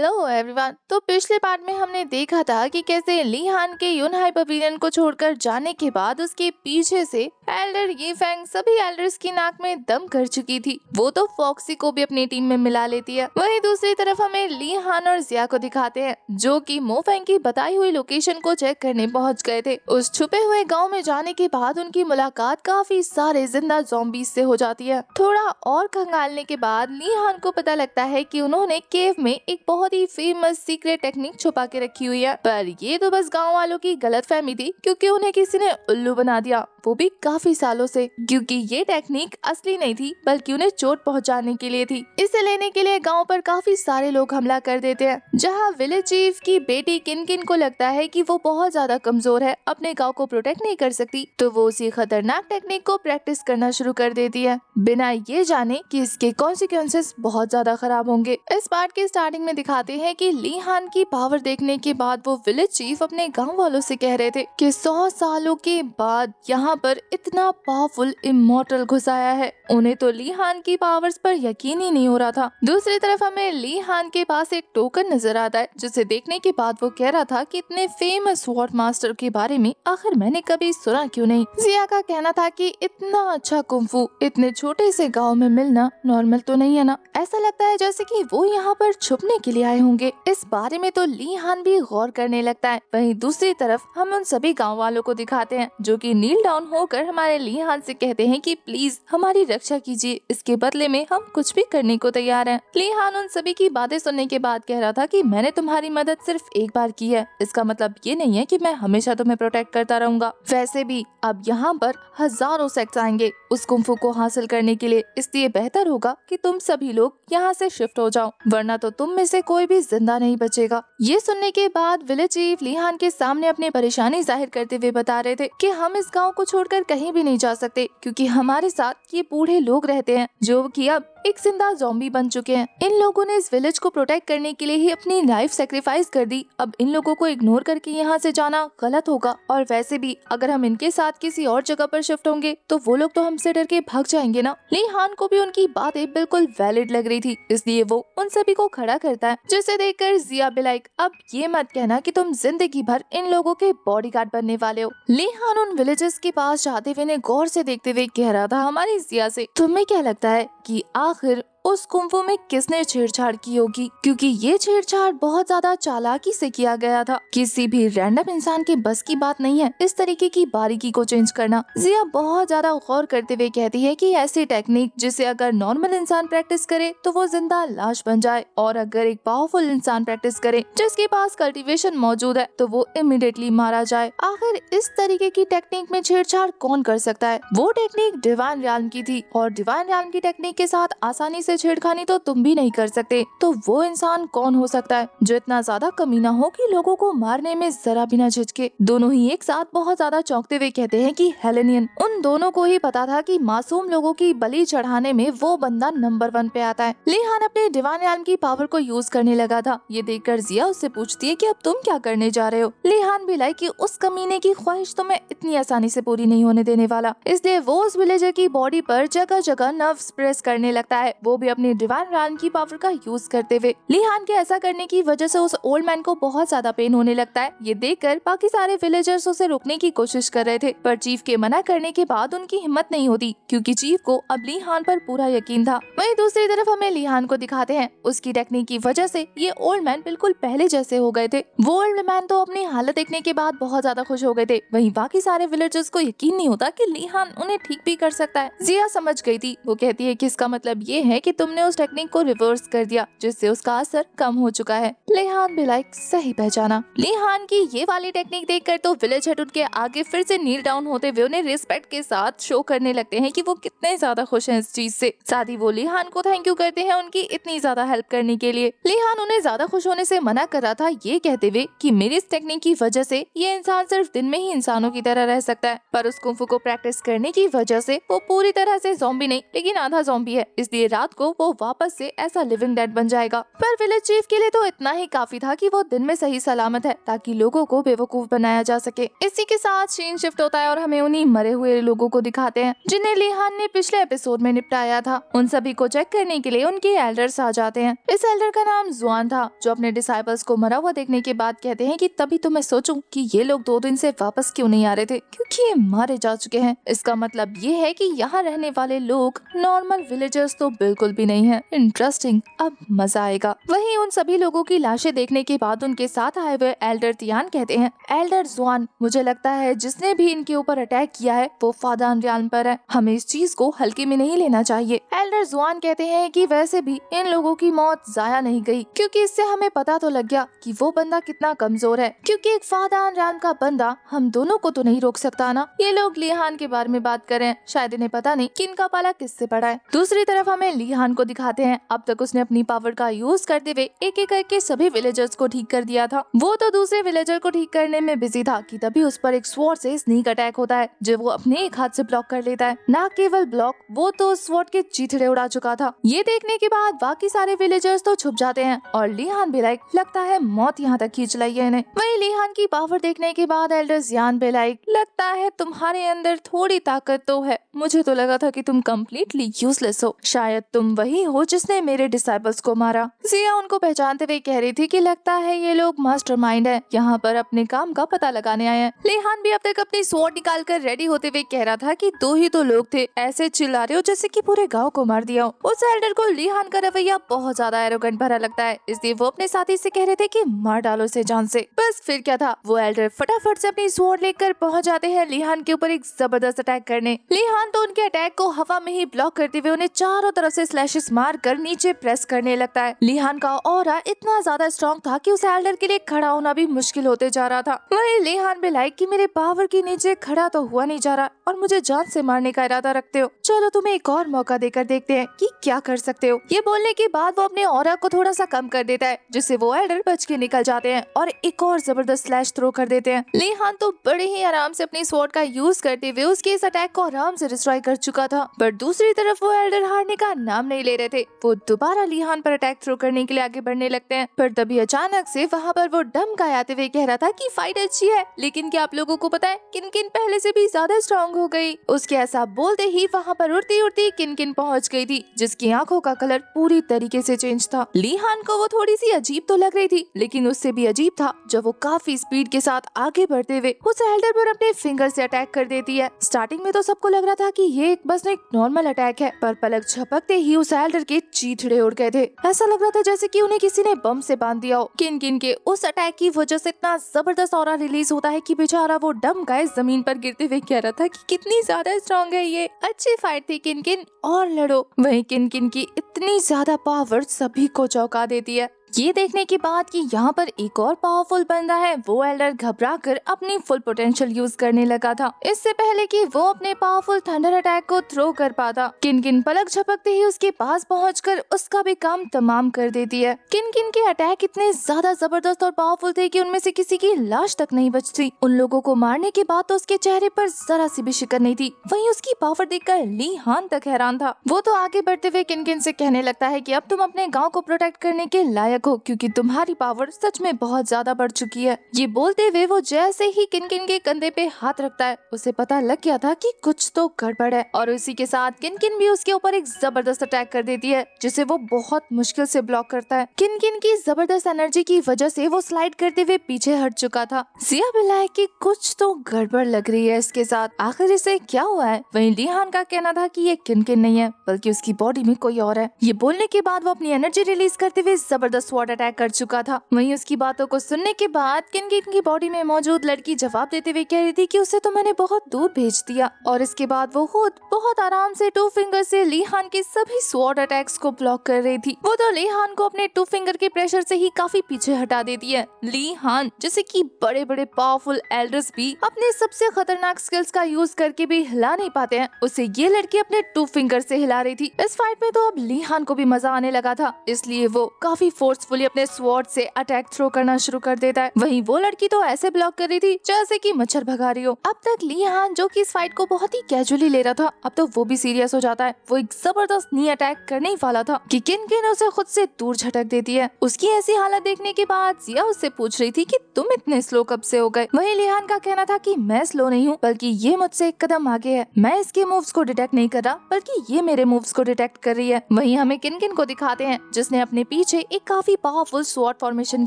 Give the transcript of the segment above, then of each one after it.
Hello everyone. तो पिछले part में हमने देखा था कि कैसे ली हान के यूनहाई पवेलियन को छोड़कर जाने के बाद उसके पीछे से एल्डर ये फैंग सभी एल्डर्स की नाक में दम कर चुकी थी। वो तो फॉक्सी को भी अपनी टीम में मिला लेती है। वहीं दूसरी तरफ हमें ली हान और जिया को दिखाते हैं जो कि मो फैंग की बताई हुई लोकेशन को चेक करने पहुंच गए थे। उस छुपे हुए गाँव में जाने के बाद उनकी मुलाकात काफी सारे जिंदा ज़ॉम्बीज़ से हो जाती है। थोड़ा और खंगालने के बाद ली हान को पता लगता है कि उन्होंने केव में एक बहुत ही फेमस सीक्रेट टेक्निक छुपा के रखी हुई है, पर ये तो बस गांव वालों की गलतफहमी थी क्योंकि उन्हें किसी ने उल्लू बना दिया, वो भी काफी सालों से। क्योंकि ये टेक्निक असली नहीं थी बल्कि उन्हें चोट पहुंचाने के लिए थी। इसे लेने के लिए गांव पर काफी सारे लोग हमला कर देते हैं। जहां विलेज चीफ की बेटी किन किन को लगता है कि वो बहुत ज्यादा कमजोर है, अपने गाँव को प्रोटेक्ट नहीं कर सकती, तो वो उसी खतरनाक टेक्निक को प्रैक्टिस करना शुरू कर देती है बिना ये जाने कि इसके कॉन्सिक्वेंसेस बहुत ज्यादा खराब होंगे। इस पार्ट के स्टार्टिंग में दिखाते हैं कि ली हान की पावर देखने के बाद वो विलेज चीफ अपने गांव वालों से कह रहे थे कि 100 सालों के बाद यहाँ पर इतना पावरफुल इमॉर्टल घुस आया है। उन्हें तो ली हान की पावर्स पर यकीन ही नहीं हो रहा था। दूसरी तरफ हमें ली हान के पास एक टोकन नजर आता है जिसे देखने के बाद वो कह रहा था कि इतने फेमस स्वॉर्ड मास्टर के बारे में आखिर मैंने कभी सुना क्यों नहीं। जिया का कहना था कि इतना अच्छा कुंफू इतने छोटे से गाँव में मिलना नॉर्मल तो नहीं है ना। ऐसा लगता है जैसे कि वो यहाँ पर छुपने के लिए आए होंगे। इस बारे में तो ली हान भी गौर करने लगता है। वहीं दूसरी तरफ हम उन सभी गांव वालों को दिखाते हैं जो कि नील डाउन होकर हमारे ली हान से कहते हैं कि प्लीज हमारी रक्षा कीजिए, इसके बदले में हम कुछ भी करने को तैयार हैं। ली हान उन सभी की बातें सुनने के बाद कह रहा था कि मैंने तुम्हारी मदद सिर्फ एक बार की है, इसका मतलब ये नहीं है कि मैं हमेशा तुम्हें प्रोटेक्ट करता रहूंगा। वैसे भी अब यहाँ पर हजारों सेक्ट्स आएंगे उस कुंफू को हासिल करने के लिए, इसलिए बेहतर होगा कि तुम सभी लोग यहाँ से शिफ्ट हो जाओ, वरना तो तुम में से कोई भी जिंदा नहीं बचेगा। ये सुनने के बाद विलेज चीफ ली हान के सामने अपनी परेशानी जाहिर करते हुए बता रहे थे कि हम इस गांव को छोड़कर कहीं भी नहीं जा सकते क्योंकि हमारे साथ ये बूढ़े लोग रहते हैं जो कि अब एक जिंदा ज़ॉम्बी बन चुके हैं। इन लोगों ने इस विलेज को प्रोटेक्ट करने के लिए ही अपनी लाइफ सेक्रीफाइस कर दी। अब इन लोगों को इग्नोर करके यहाँ से जाना गलत होगा, और वैसे भी अगर हम इनके साथ किसी और जगह पर शिफ्ट होंगे तो वो लोग तो हमसे डर के भाग जाएंगे ना। ली हान को भी उनकी बातें बिल्कुल वैलिड लग रही थी, इसलिए वो उन सभी को खड़ा करता है, जिसे देखकर जिया भी लाइक अब ये मत कहना कि तुम जिंदगी भर इन लोगों के बॉडीगार्ड बनने वाले हो। ली हान उन विलेजर्स के पास जाते हुए इन्हें गौर से देखते हुए कह रहा था हमारी जिया से, तुम्हें क्या लगता है कि आखिर उस कुंफू में किसने छेड़छाड़ की होगी, क्योंकि ये छेड़छाड़ बहुत ज्यादा चालाकी से किया गया था। किसी भी रैंडम इंसान के बस की बात नहीं है इस तरीके की बारीकी को चेंज करना। जिया बहुत ज्यादा गौर करते हुए कहती है कि ऐसी टेक्निक जिसे अगर नॉर्मल इंसान प्रैक्टिस करे तो वो जिंदा लाश बन जाए, और अगर एक पावरफुल इंसान प्रैक्टिस करे जिसके पास कल्टीवेशन मौजूद है तो वो इमीडिएटली मारा जाए। आखिर इस तरीके की टेक्निक में छेड़छाड़ कौन कर सकता है? वो टेक्निक डिवाइन रियल्म की थी, और डिवाइन रियल्म की टेक्निक के साथ आसानी से छेड़खानी तो तुम भी नहीं कर सकते। तो वो इंसान कौन हो सकता है जो इतना ज्यादा कमीना हो कि लोगों को मारने में जरा भी न झिझके? दोनों ही एक साथ बहुत ज्यादा चौंकते हुए कहते हैं कि हेलेनियन। उन दोनों को ही पता था कि मासूम लोगों की बलि चढ़ाने में वो बंदा नंबर 1 पे आता है। ली हान अपने डिवाइन रियल्म की पावर को यूज करने लगा था। ये देखकर जिया उससे पूछती है कि अब तुम क्या करने जा रहे हो? ली हान भी लाइक कि उस कमीने की ख्वाहिश तो मैं इतनी आसानी से पूरी नहीं होने देने वाला, इसलिए वो उस विलेजर की बॉडी पर जगह जगह नर्व्स प्रेस करने लगता है, वो भी अपनी डिवाइन रियल्म की पावर का यूज करते हुए। ली हान के ऐसा करने की वजह से उस ओल्ड मैन को बहुत ज्यादा पेन होने लगता है। ये देखकर बाकी सारे विलेजर्स उसे रोकने की कोशिश कर रहे थे, पर चीफ के मना करने के बाद उनकी हिम्मत नहीं होती क्योंकि चीफ को अब ली हान पर पूरा यकीन था। वहीं दूसरी तरफ हमें ली हान को दिखाते हैं उसकी टेक्निक की वजह से ये ओल्ड मैन बिल्कुल पहले जैसे हो गए थे। वो ओल्ड मैन तो अपनी हालत देखने के बाद बहुत ज्यादा खुश हो गए थे। वहीं बाकी सारे विलेजर्स को यकीन नहीं होता कि ली हान उन्हें ठीक भी कर सकता है। जिया समझ गई थी। वो कहती है कि इसका मतलब ये है कि तुमने उस टेक्निक को रिवर्स कर दिया जिससे उसका असर कम हो चुका है। ली हान भी लाइक सही पहचाना। ली हान की ये वाली टेक्निक देखकर तो विलेज हेड उनके आगे फिर से नील डाउन होते हुए उन्हें रिस्पेक्ट के साथ शो करने लगते हैं कि वो कितने ज्यादा खुश हैं इस चीज से। साथ ही वो ली हान को थैंक यू करते हैं उनकी इतनी ज्यादा हेल्प करने के लिए। ली हान उन्हें ज्यादा खुश होने से मना कर रहा था, ये कहते हुए कि मेरी इस टेक्निक की वजह से ये इंसान सिर्फ दिन में ही इंसानों की तरह रह सकता है, पर उस कुंफू को प्रैक्टिस करने की वजह से वो पूरी तरह से ज़ॉम्बी नहीं लेकिन आधा ज़ॉम्बी है, इसलिए रात को वो वापस से ऐसा लिविंग डेड बन जाएगा। पर विलेज चीफ के लिए तो इतना ही काफी था कि वो दिन में सही सलामत है ताकि लोगों को बेवकूफ बनाया जा सके। इसी के साथ सीन शिफ्ट होता है और हमें उन्हीं मरे हुए लोगों को दिखाते हैं जिन्हें लीहान ने पिछले एपिसोड में निपटाया था। उन सभी को चेक करने के लिए उनके एल्डर्स आ जाते हैं। इस एल्डर का नाम जुआन था जो अपने डिसाइपल्स को मरा हुआ देखने के बाद कहते हैं कि तभी तो मैं सोचूं कि ये लोग 2 दिन से वापस क्यों नहीं आ रहे थे, क्योंकि ये मारे जा चुके हैं। इसका मतलब ये है कि यहाँ रहने वाले लोग नॉर्मल विलेजर्स तो बिल्कुल भी नहीं है। इंटरेस्टिंग, अब मजा आएगा। वहीं उन सभी लोगों की लाशें देखने के बाद उनके साथ आए हुए एल्डर तियान कहते हैं, एल्डर जुआन, मुझे लगता है जिसने भी इनके ऊपर अटैक किया है वो फादान रियान पर है। हमें इस चीज को हल्के में नहीं लेना चाहिए। एल्डर जुआन कहते हैं कि वैसे भी इन लोगों की मौत जाया नहीं गई, क्योंकि इससे हमें पता तो लग गया कि वो बंदा कितना कमजोर है, क्योंकि एक फादान रियान का बंदा हम दोनों को तो नहीं रोक सकता ना। ये लोग लीहान के बारे में बात कर रहे हैं, शायद इन्हें पता नहीं कि इनका पाला किससे पड़ा है। दूसरी तरफ हमें लीहान को दिखाते हैं। अब तक उसने अपनी पावर का यूज करते हुए एक एक करके सभी विलेजर्स को ठीक कर दिया था। वो तो दूसरे विलेजर को ठीक करने में बिजी था कि तभी उस पर एक स्वॉर्ड से स्नीक अटैक होता है जो वो अपने एक हाथ से ब्लॉक कर लेता है। ना केवल ब्लॉक, वो तो स्वॉर्ड के चीथड़े उड़ा चुका था। ये देखने के बाद बाकी सारे विलेजर्स तो छुप जाते हैं और लीहान भी लाइक, लगता है मौत यहाँ तक खींच लाई है इन्हें। वही लीहान की पावर देखने के बाद एल्डर जियान भी लाइक, लगता है तुम्हारे अंदर थोड़ी ताकत तो है, मुझे तो लगा था कि तुम कम्प्लीटली यूजलेस हो, शायद तुम वही हो जिसने मेरे डिसाइपल्स को मारा। जिया उनको पहचानते हुए कह रही थी कि लगता है ये लोग मास्टरमाइंड है, यहाँ पर अपने काम का पता लगाने आए हैं। लीहान भी अब तक अपनी स्वॉर्ड निकाल कर रेडी होते हुए कह रहा था कि 2 ही तो लोग थे, ऐसे चिल्ला रहे हो जैसे कि पूरे गांव को मार दिया हो। उस एल्डर को लीहान का रवैया बहुत ज्यादा एरोगेंट भरा लगता है, इसलिए वो अपने साथी से कह रहे थे कि मार डालो इसे जान से। बस फिर क्या था, वो एल्डर फटाफट से अपनी स्वॉर्ड लेकर पहुंच जाते हैं लीहान के ऊपर एक जबरदस्त अटैक करने। लीहान तो उनके अटैक को हवा में ही ब्लॉक करते हुए उन्हें चारों तरफ से स्लैशेस मार कर नीचे प्रेस करने लगता है। लीहान का ऑरा इतना ज्यादा स्ट्रॉन्ग था कि उस एल्डर के लिए खड़ा होना भी मुश्किल होते जा रहा था। वही लीहान भी लाइक कि मेरे पावर के नीचे खड़ा तो हुआ नहीं जा रहा और मुझे जान से मारने का इरादा रखते हो, चलो तुम्हें एक और मौका देकर देखते हैं कि क्या कर सकते हो। ये बोलने के बाद वो अपने ऑरा को थोड़ा सा कम कर देता है, जिससे वो एल्डर बच के निकल जाते हैं और एक और जबरदस्त स्लैश थ्रो कर देते हैं। लीहान तो बड़े ही आराम से अपनी स्वॉर्ड का यूज करते हुए उसके इस अटैक को आराम से डिस्ट्रॉय कर चुका था। पर दूसरी तरफ वो एल्डर हारने का नाम नहीं ले रहे थे। वो दोबारा लीहान पर अटैक थ्रो करने के लिए आगे बढ़ने लगते हैं। पर तभी अचानक से वहाँ पर वो डम गाय आते हुए कह रहा था कि फाइट अच्छी है, लेकिन क्या आप लोगों को पता है किन-किन पहले से भी ज्यादा स्ट्रॉन्ग हो गई। उसके ऐसा बोलते ही वहाँ पर उड़ती उड़ती किन-किन पहुँच गई थी, जिसकी आंखों का कलर पूरी तरीके से चेंज था। लीहान को वो थोड़ी सी अजीब तो लग रही थी, लेकिन उससे भी अजीब था जब वो काफी स्पीड के साथ आगे बढ़ते हुए उस एल्डर पर अपने फिंगर से अटैक कर देती है। स्टार्टिंग में तो सबको लग रहा था कि ये बस एक नॉर्मल अटैक है, पर पलक झपकते ही उस एल्डर के चीथड़े उड़ गए थे। ऐसा लग रहा था जैसे कि उन्हें किसी ने बम से बांध दिया हो। किन-किन के उस अटैक की वजह से इतना जबरदस्त ऑरा रिलीज होता है कि बेचारा वो डम गाय जमीन पर गिरते हुए कह रहा था कि कितनी ज्यादा स्ट्रॉन्ग है ये। अच्छी फाइट थी किन-किन, और लड़ो। वहीं किन-किन की इतनी ज्यादा पावर सभी को चौंका देती है। ये देखने के बाद कि यहाँ पर एक और पावरफुल बंदा है, वो एल्डर घबराकर अपनी फुल पोटेंशियल यूज करने लगा था, इससे पहले कि वो अपने पावरफुल थंडर अटैक को थ्रो कर पाता। किन-किन पलक झपकते ही उसके पास पहुंचकर उसका भी काम तमाम कर देती है। किन-किन के अटैक इतने ज्यादा जबरदस्त और पावरफुल थे कि उनमें से किसी की लाश तक नहीं बचती। उन लोगों को मारने के बाद तो उसके चेहरे पर जरा सी भी शिकन नहीं थी। वहीं उसकी पावर देखकर लीहान तक हैरान था। वो तो आगे बढ़ते हुए किन-किन से कहने लगता है कि अब तुम अपने गाँव को प्रोटेक्ट करने के लायक हो, क्योंकि तुम्हारी पावर सच में बहुत ज्यादा बढ़ चुकी है। ये बोलते हुए वो जैसे ही किन-किन के कंधे पे हाथ रखता है, उसे पता लग गया था कि कुछ तो गड़बड़ है, और उसी के साथ किन-किन भी उसके ऊपर एक जबरदस्त अटैक कर देती है, जिसे वो बहुत मुश्किल से ब्लॉक करता है। किन-किन की जबरदस्त एनर्जी की वजह से वो स्लाइड करते हुए पीछे हट चुका था। जिया बिलाई कि कुछ तो गड़बड़ लग रही है इसके साथ, आखिर इसे क्या हुआ है। वहीं लीहान का कहना था कि ये किन-किन नहीं है, बल्कि उसकी बॉडी में कोई और है। ये बोलने के बाद वो अपनी एनर्जी रिलीज करते हुए जबरदस्त स्वॉर्ड अटैक कर चुका था। वहीं उसकी बातों को सुनने के बाद किन-किन की बॉडी में मौजूद लड़की जवाब देते हुए कह रही थी कि उसे तो मैंने बहुत दूर भेज दिया, और इसके बाद वो खुद बहुत आराम से 2 फिंगर से लीहान के सभी स्वॉर्ड अटैक्स को ब्लॉक कर रही थी। वो तो लीहान को अपने 2 फिंगर के प्रेशर से ही काफी पीछे हटा देती है। लीहान जैसे कि बड़े-बड़े पावरफुल एल्डर्स भी अपने सबसे खतरनाक स्किल्स का यूज करके भी हिला नहीं पाते हैं, उसे ये लड़की अपने 2 फिंगर से हिला रही थी। इस फाइट में तो अब लीहान को भी मजा आने लगा था, इसलिए वो काफी फोर्स फोर्सफुली अपने स्वॉर्ड से अटैक थ्रो करना शुरू कर देता है। वहीं वो लड़की तो ऐसे ब्लॉक कर रही थी जैसे कि मच्छर भगा रही हो। अब तक ली हान जो कि इस फाइट को बहुत ही कैजुअली ले रहा था, अब तो वो भी सीरियस हो जाता है। वो एक जबरदस्त नी अटैक करने ही वाला था कि किन किन उसे खुद से दूर झटक देती है। उसकी ऐसी हालत देखने के बाद जिया उससे पूछ रही थी कि तुम इतने स्लो कब से हो गए। वहीं लिहान का कहना था कि मैं स्लो नहीं हूँ, बल्कि ये मुझसे एक कदम आगे है। मैं इसके मूव्स को डिटेक्ट नहीं कर रहा, बल्कि ये मेरे मूव्स को डिटेक्ट कर रही है। वहीं हमें किन किन को दिखाते हैं जिसने अपने पीछे एक काफी पावरफुल स्वॉर्ड फॉर्मेशन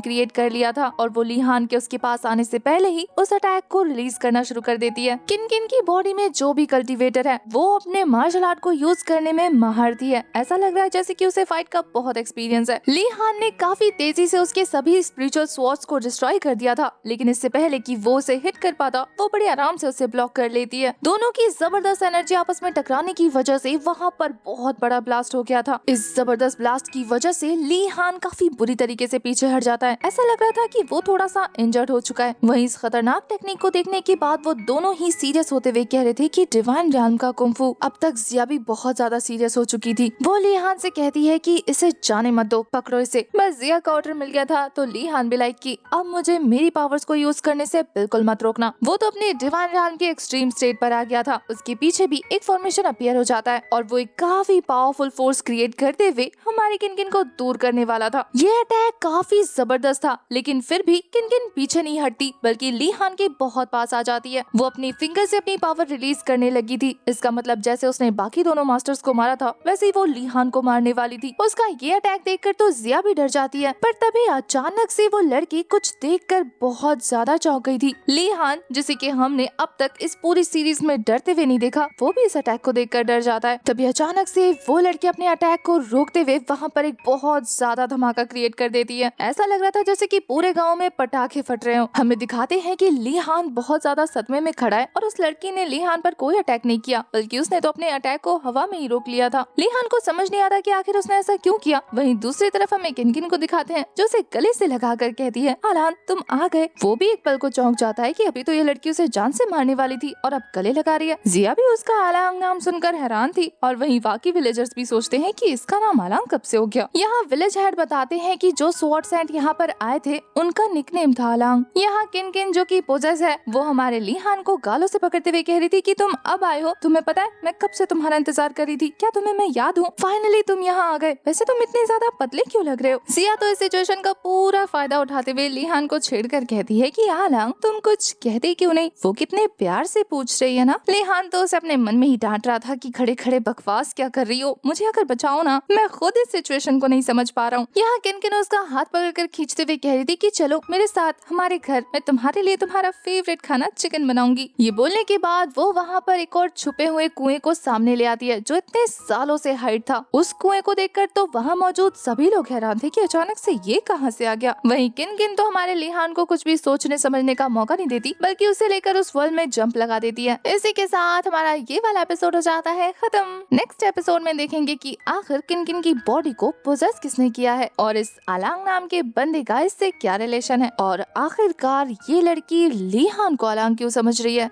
क्रिएट कर लिया था और वो लिहान के उसके पास आने से पहले ही उस अटैक को रिलीज करना शुरू कर देती है। किन किन की बॉडी में जो भी कल्टीवेटर है वो अपने मार्शल आर्ट को यूज करने में महारथी है। ऐसा लग रहा है जैसे कि उसे फाइट का बहुत एक्सपीरियंस है। लिहान ने काफी तेजी से उसके सभी स्पिरिचुअल स्वॉर्ड्स को डिस्ट्रॉय कर दिया था, लेकिन इससे पहले कि वो उसे हिट कर पाता वो बड़े आराम से उसे ब्लॉक कर लेती है। दोनों की जबरदस्त एनर्जी आपस में टकराने की वजह से वहाँ पर बहुत बड़ा ब्लास्ट हो गया था। इस जबरदस्त ब्लास्ट की वजह से लिहान काफी बुरी तरीके से पीछे हट जाता है। ऐसा लग रहा था कि वो थोड़ा सा इंजर्ड हो चुका है। वहीं इस खतरनाक टेक्निक को देखने के बाद वो दोनों ही सीरियस होते हुए कह रहे थे कि डिवाइन रैल्म का कुंफू। अब तक जिया भी बहुत ज्यादा सीरियस हो चुकी थी। वो लिहान से कहती है कि इसे जाने मत दो, पकड़ो इसे। बस जिया का ऑर्डर मिल गया था तो लिहान भी लाइक कि अब मुझे मेरी पावर्स को यूज करने से बिल्कुल मत रोकना। वो तो अपने डिवाइन रैल्म के एक्सट्रीम स्टेट पर आ गया था। उसके पीछे भी एक फॉर्मेशन अपीयर हो जाता है और वो एक काफी पावरफुल फोर्स क्रिएट करते हुए हमारे किनकिन को दूर करने वाला था। ये अटैक काफी जबरदस्त था, लेकिन फिर भी किनकिन पीछे नहीं हटती बल्कि लिहान के बहुत पास आ जाती है। वो अपनी फिंगर से अपनी पावर रिलीज करने लगी थी। इसका मतलब जैसे उसने बाकी दोनों मास्टर्स को मारा था वैसे ही वो लिहान को मारने वाली थी। उसका ये अटैक देखकर तो जिया भी डर जाती है, पर तभी अचानक से वो लड़की कुछ देखकर बहुत ज्यादा चौंक गई थी। लिहान जिसे कि हमने अब तक इस पूरी सीरीज में डरते हुए नहीं देखा, वो भी इस अटैक को देखकर डर जाता है। तभी अचानक से वो लड़की अपने अटैक को रोकते हुए वहाँ पर एक बहुत ज्यादा धमाका क्रिएट कर देती है। ऐसा लग रहा था जैसे कि पूरे गांव में पटाखे फट रहे हो। हमें दिखाते हैं कि लिहान बहुत ज्यादा सदमे में खड़ा है और उस लड़की ने लिहान पर कोई अटैक नहीं किया, बल्कि उसने तो अपने अटैक को हवा में ही रोक लिया था। लिहान को समझ नहीं आता कि आखिर उसने ऐसा क्यों किया। वहीं दूसरी तरफ हमें किनकिन को दिखाते हैं जो उसे गले से लगाकर कहती है आलान तुम आ गए। वो भी एक पल को चौंक जाता है कि अभी तो ये लड़की उसे जान से मारने वाली थी और अब गले लगा रही है। जिया भी उसका आलांग नाम सुनकर हैरान थी और वहीं बाकी विलेजर्स भी सोचते हैं कि इसका नाम आलांग कब से हो गया। यहाँ विलेज हेड बताते हैं कि जो स्वॉर्ड सेंट यहाँ पर आए थे उनका निकनेम था आलांग। यहाँ किनकिन जो कि पोजेस है वो हमारे लिहान को गालों से पकड़ते हुए कह रही थी कि तुम अब आए हो, तुम्हें पता है मैं कब से तुम्हारा इंतजार कर रही थी, क्या तुम्हें मैं याद हूँ? फाइनली तुम यहाँ आ गए। वैसे तुम इतने ज्यादा पतले क्यों लग रहे हो? जिया तो इस सिचुएशन का पूरा फायदा उठाते हुए लिहान को छेड़कर कहती है कि आलांग तुम कुछ कहते क्यों नहीं? वो कितने प्यार से पूछ रही है ना। लिहान तो उसे अपने मन में ही डांट रहा था कि खड़े खड़े बकवास क्या कर रही हो, मुझे आकर बचाओ ना, मैं खुद इस सिचुएशन को नहीं समझ पा रहा हूँ। यहाँ किनकिन उसका हाथ पकड़कर खींचते हुए कह रही थी कि चलो मेरे साथ हमारे घर, मैं तुम्हारे लिए तुम्हारा फेवरेट खाना चिकन बनाऊंगी। ये बोलने के बाद वो वहाँ पर एक और छुपे हुए कुएं को सामने ले आती है जो इतने सालों से हाइड था। उस कुएं को देखकर तो वहाँ मौजूद सभी लोग हैरान थे कि अचानक से ये कहाँ से आ गया। वहीं किनकिन तो हमारे लिहान को कुछ भी सोचने समझने का मौका नहीं देती, बल्कि उसे लेकर उस वर्ल्ड में जंप लगा देती है। इसी के साथ हमारा ये वाला एपिसोड हो जाता है खत्म। नेक्स्ट एपिसोड में देखेंगे कि आखिर किनकिन की बॉडी को पोजेस किसने किया है और इस आलांग नाम के बंदे का इससे क्या रिलेशन है और आखिरकार ये लड़की लिहान को आलांग क्यों समझ रही है।